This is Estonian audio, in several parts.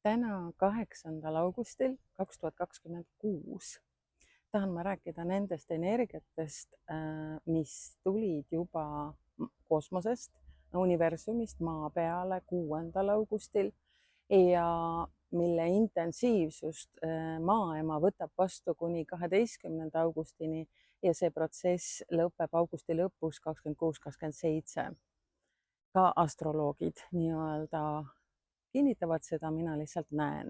Täna 8. augustil 2026 tahan ma rääkida nendest energiatest, mis tulid juba kosmosest, universumist maa peale 6. augustil ja mille intensiivsust maaema võtab vastu kuni 12. augustini ja see protsess lõpeb augusti lõpus 26-27. Ka astroloogid nii-öelda kinnitavad seda, mina lihtsalt näen.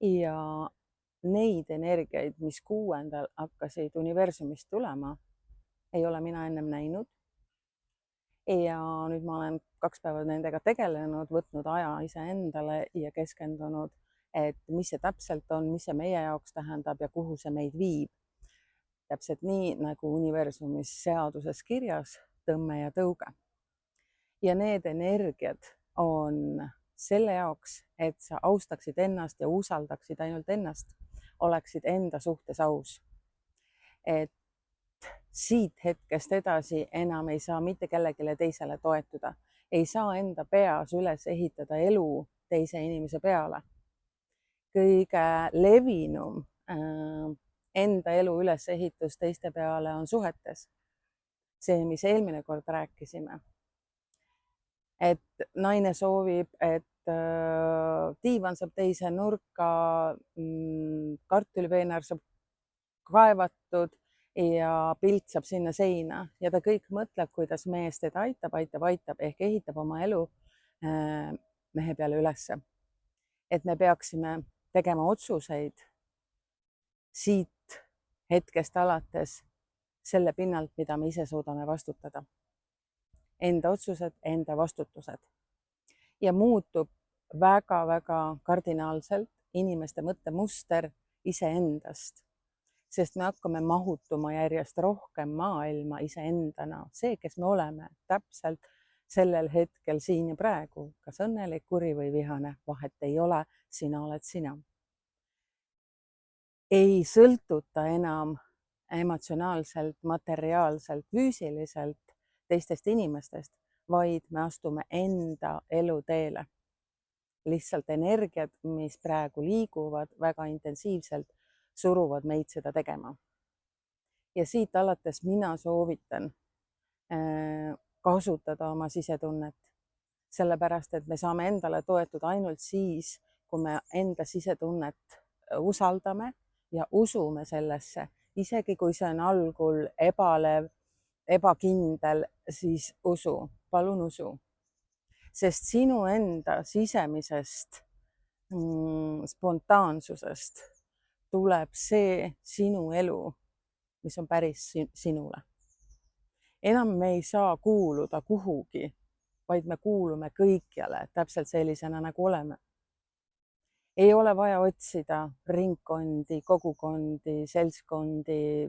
Ja neid energiaid, mis 6. hakkasid universumist tulema, ei ole mina ennem näinud. Ja nüüd ma olen 2 päeva nendega tegelenud, võtnud aja iseendale ja keskendunud, et mis see täpselt on, mis see meie jaoks tähendab ja kuhu see meid viib. Täpselt nii, nagu universumis seaduses kirjas, tõmme ja tõuge. Ja need energiad on selle jaoks, et sa austaksid ennast ja usaldaksid ainult ennast, oleksid enda suhtes aus. Et siit hetkest edasi enam ei saa mitte kellelegi teisele toetuda. Ei saa enda peas üles ehitada elu teise inimese peale. Kõige levinum enda elu ülesehitus teiste peale on suhetes. See, mis eelmine kord rääkisime. Et naine soovib, et diivan saab teise nurka, kartuliveener saab kaevatud ja pilt saab sinna seina ja ta kõik mõtleb, kuidas mees teda aitab ehk ehitab oma elu mehe peale ülesse. Et me peaksime tegema otsuseid siit hetkest alates selle pinnalt, mida me ise suudame vastutada. Enda otsused, enda vastutused. Ja muutub väga-väga kardinaalselt inimeste mõttemuster iseendast, sest me hakkame mahutuma järjest rohkem maailma iseendana. See, kes me oleme täpselt sellel hetkel siin ja praegu, kas õnnelik, kuri või vihane, vahet ei ole, sina oled sina. Ei sõltuta enam emotsionaalselt, materiaalselt, füüsiliselt teistest inimestest, vaid me astume enda eluteele. Lihtsalt energiad, mis praegu liiguvad väga intensiivselt, suruvad meid seda tegema. Ja siit alates mina soovitan kasutada oma sisetunnet, sellepärast, et me saame endale toetuda ainult siis, kui me enda sisetunnet usaldame ja usume sellesse, isegi kui see on algul ebalev, ebakindel, siis usu, palun usu. Sest sinu enda sisemisest spontaansusest tuleb see sinu elu, mis on päris sinule. Enam me ei saa kuuluda kuhugi, vaid me kuulume kõikjale täpselt sellisena, nagu oleme. Ei ole vaja otsida ringkondi, kogukondi, seltskondi,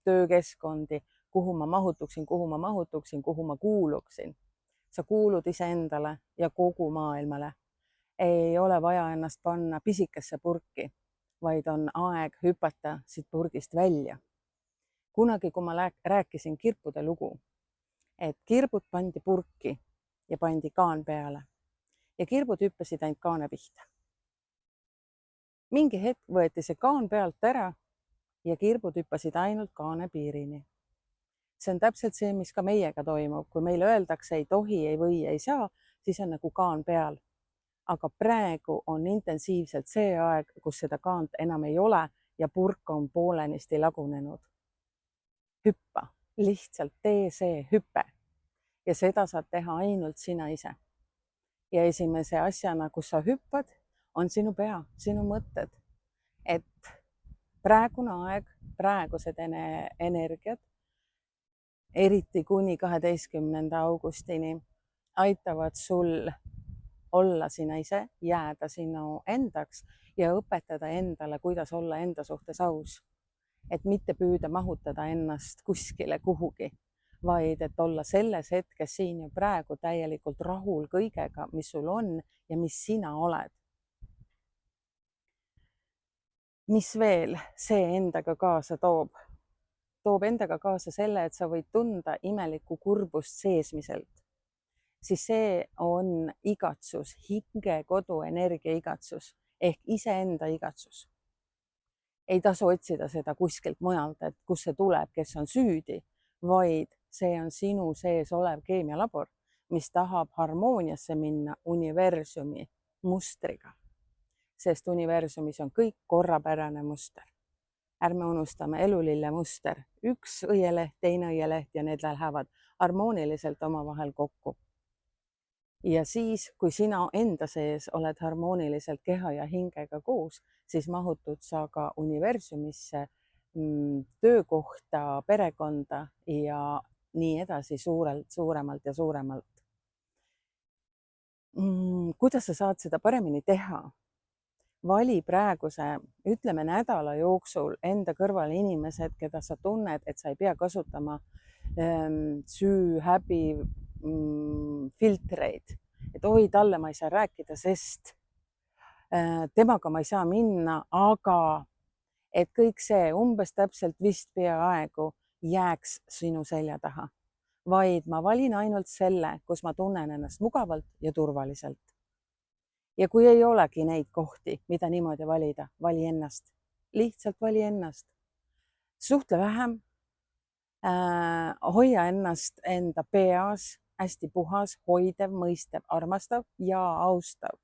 töökeskkondi, kuhu ma mahutuksin, kuhu ma kuuluksin. Sa kuulud iseendale ja kogu maailmale. Ei ole vaja ennast panna pisikesse purki, vaid on aeg hüpata siit purgist välja. Kunagi, kui ma rääkisin kirpude lugu, et kirbud pandi purki ja pandi kaan peale ja kirbud hüppasid ainult kaane pihta. Mingi hetk võeti see kaan pealt ära ja kirbud hüppasid ainult kaane piirini. See on täpselt see, mis ka meiega toimub. Kui meile öeldakse ei tohi, ei või, ei saa, siis on nagu kaan peal. Aga praegu on intensiivselt see aeg, kus seda kaant enam ei ole ja purk on poolenisti lagunenud. Hüppa, lihtsalt tee see hüpe ja seda saab teha ainult sina ise. Ja esimese asjana, kus sa hüppad, on sinu pea, sinu mõtted. Et praegune aeg, praegused energiad, eriti kuni 12. augustini, aitavad sul olla sina ise, jääda sinu endaks ja õpetada endale, kuidas olla enda suhtes aus. Et mitte püüda mahutada ennast kuskile kuhugi, vaid et olla selles hetkes siin ja praegu täielikult rahul kõigega, mis sul on ja mis sina oled. Mis veel see endaga kaasa toob? Toob endaga kaasa selle, et sa võid tunda imelikku kurbust seesmiselt. siis see on igatsus, hingekodu energia igatsus ehk iseenda igatsus. Ei tasu otsida seda kuskilt mujalt, et kust see tuleb, kes on süüdi, vaid see on sinu sees olev keemialabor, mis tahab harmooniasse minna universumi mustriga, sest universumis on kõik korrapärane muster. Ärme unustame elulille muster, üks õieleht, teine õieleht ja need lähevad harmooniliselt omavahel kokku. Ja siis, kui sina enda sees oled harmooniliselt keha ja hingega koos, siis mahutud sa ka universumisse, töökohta, perekonda ja nii edasi suuremalt ja suuremalt. Kuidas sa saad seda paremini teha? Vali praeguse, ütleme nädala jooksul enda kõrval inimesed, keda sa tunned, et sa ei pea kasutama süü, häbi, filtreid, et oi, talle ma ei saa rääkida, sest temaga ma ei saa minna, aga et kõik see umbes täpselt vist peaaegu jääks sinu selja taha, vaid ma valin ainult selle, kus ma tunnen ennast mugavalt ja turvaliselt. Ja kui ei olegi neid kohti, mida niimoodi valida, vali ennast, lihtsalt vali ennast. Suhtle vähem, hoia ennast enda peas hästi puhas, hoidev, mõistev, armastav ja austav.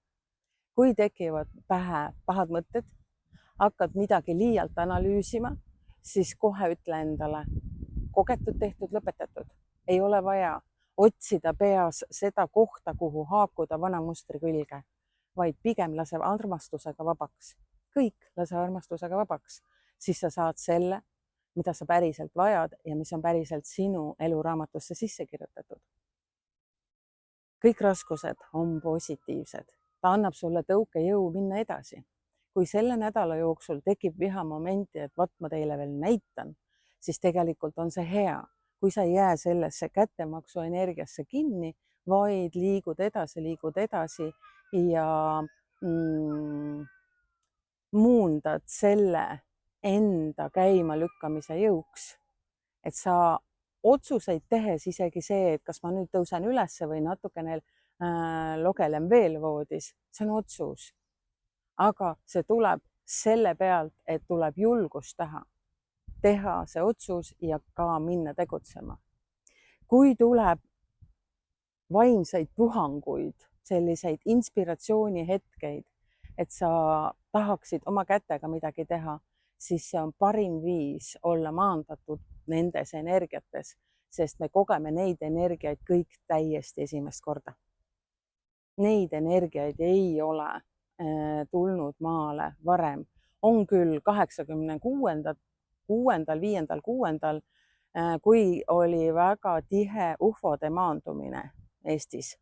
Kui tekivad pähe pahad mõtted, hakkad midagi liialt analüüsima, siis kohe ütle endale, kogetud, tehtud, lõpetatud. Ei ole vaja otsida peas seda kohta, kuhu haakuda vana mustri külge, vaid pigem lase armastusega vabaks. Kõik lase armastusega vabaks, siis sa saad selle, mida sa päriselt vajad ja mis on päriselt sinu eluraamatusse sisse kirjutatud. Kõik raskused on positiivsed. Ta annab sulle tõukejõu minna edasi. Kui selle nädala jooksul tekib vihamomenti, et vaat ma teile veel näitan, siis tegelikult on see hea, kui sa ei jää sellesse kättemaksu energiasse kinni, vaid liigud edasi ja muundad selle enda käima lükkamise jõuks, et sa otsuseid tehes isegi see, et kas ma nüüd tõusen üles või natukene logelen veel voodis, see on otsus. Aga see tuleb selle pealt, et tuleb julgust teha see otsus ja ka minna tegutsema. Kui tuleb vaimseid puhanguid, selliseid inspiratsioonihetkeid, et sa tahaksid oma kätega midagi teha, siis see on parim viis olla maandatud nendes energiates, sest me kogeme neid energiaid kõik täiesti esimest korda. Neid energiaid ei ole tulnud maale varem. On küll 86. 5. 6. kui oli väga tihe ufode maandumine Eestis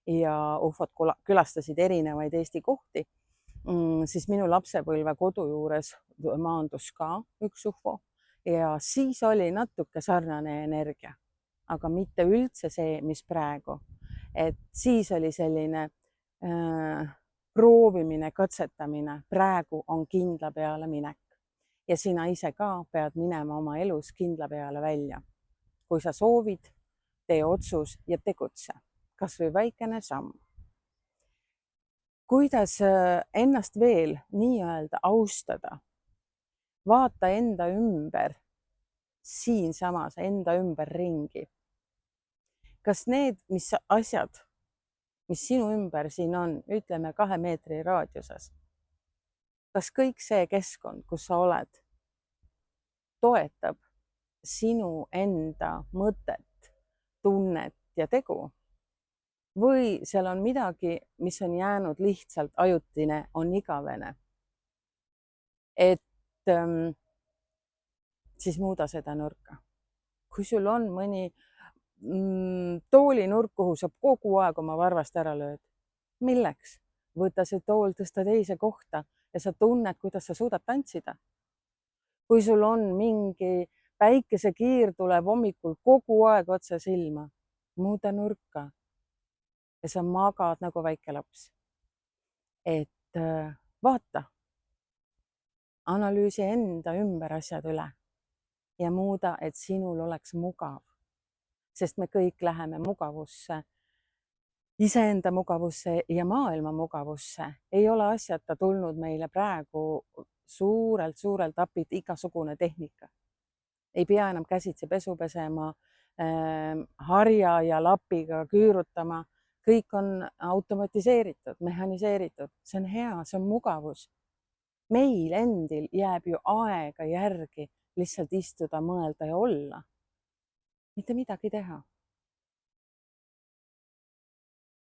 ja ufod külastasid erinevaid Eesti kohti, siis minu lapsepõlve kodu juures maandus ka üks ufo ja siis oli natuke sarnane energia, aga mitte üldse see, mis praegu. Et siis oli selline proovimine, katsetamine, praegu on kindla peale minek ja sina ise ka pead minema oma elus kindla peale välja. Kui sa soovid, tee otsus ja tegutse, kas või väikene samm. Kuidas ennast veel nii-öelda austada? Vaata enda ümber, siinsamas enda ümber ringi. Kas need, mis asjad, mis sinu ümber siin on, ütleme 2 meetri raadiuses, kas kõik see keskkond, kus sa oled, toetab sinu enda mõtet, tunnet ja tegu? Või seal on midagi, mis on jäänud lihtsalt ajutine, on igavene? Et siis muuda seda nurka. Kui sul on mõni toolinurk, kuhu sa kogu aeg oma varvast ära lööd, milleks? Võta see tool, tõsta teise kohta ja sa tunned, kuidas sa suudad tantsida. Kui sul on mingi päikesekiir tuleb hommikul kogu aeg otse silma, muuda nurka ja sa magad nagu väike laps. Et vaata, analüüsi enda ümber asjad üle ja muuda, et sinul oleks mugav, sest me kõik läheme mugavusse iseenda mugavusse ja maailma mugavusse, ei ole asjata tulnud meile praegu suurelt apilt igasugune tehnika. Ei pea enam käsitsi pesu pesema, harja ja lapiga küürutama. Kõik on automatiseeritud, mehhaniseeritud. See on hea, see on mugavus. Meil endil jääb ju aega järgi lihtsalt istuda, mõelda ja olla. Mitte midagi teha.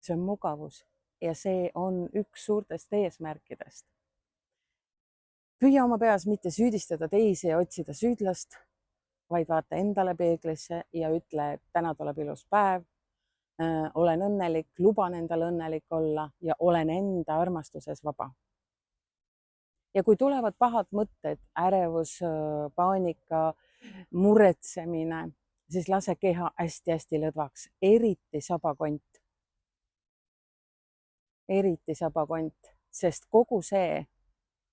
See on mugavus ja see on üks suurtest eesmärkidest. Püüa oma peas mitte süüdistada teisi ja otsida süüdlast, vaid vaata endale peeglisse ja ütle, et täna tuleb ilus päev, olen õnnelik, luban endale õnnelik olla ja olen enda armastuses vaba. Ja kui tulevad pahad mõtted, ärevus, paanika, muretsemine, siis lase keha hästi-hästi lõdvaks, eriti sabakont, sest kogu see,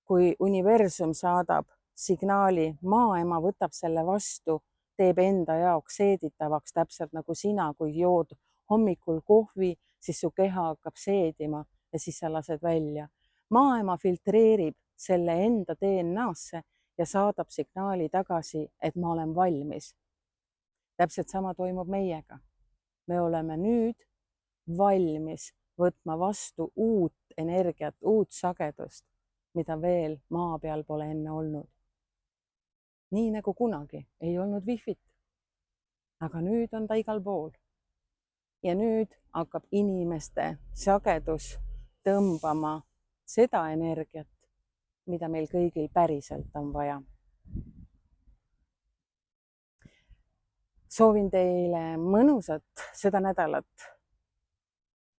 kui universum saadab signaali, maaema võtab selle vastu, teeb enda jaoks seeditavaks, täpselt nagu sina, kui jood hommikul kohvi, siis su keha hakkab seedima ja siis sa lased välja. Maaema filtreerib selle enda DNA-sse ja saadab signaali tagasi, et ma olen valmis. Täpselt sama toimub meiega. Me oleme nüüd valmis võtma vastu uut energiat, uut sagedust, mida veel maa peal pole enne olnud. Nii nagu kunagi ei olnud Wi-Fit, aga nüüd on ta igal pool. Ja nüüd hakkab inimeste sagedus tõmbama seda energiat, mida meil kõigil päriselt on vaja. Soovin teile mõnusat seda nädalat.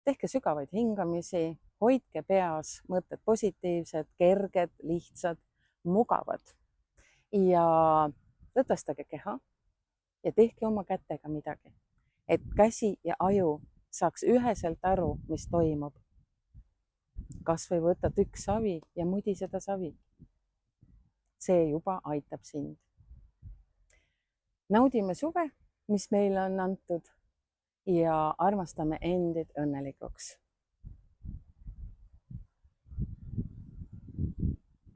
Tehke sügavaid hingamisi, hoidke peas mõtted positiivsed, kerged, lihtsad, mugavad ja lõdvestage keha ja tehke oma kätega midagi, et käsi ja aju saaks üheselt aru, mis toimub. Kas või võta tükk savi ja mudi seda savi. See juba aitab sind. Naudime suve, mis meile on antud ja armastame endid õnnelikuks.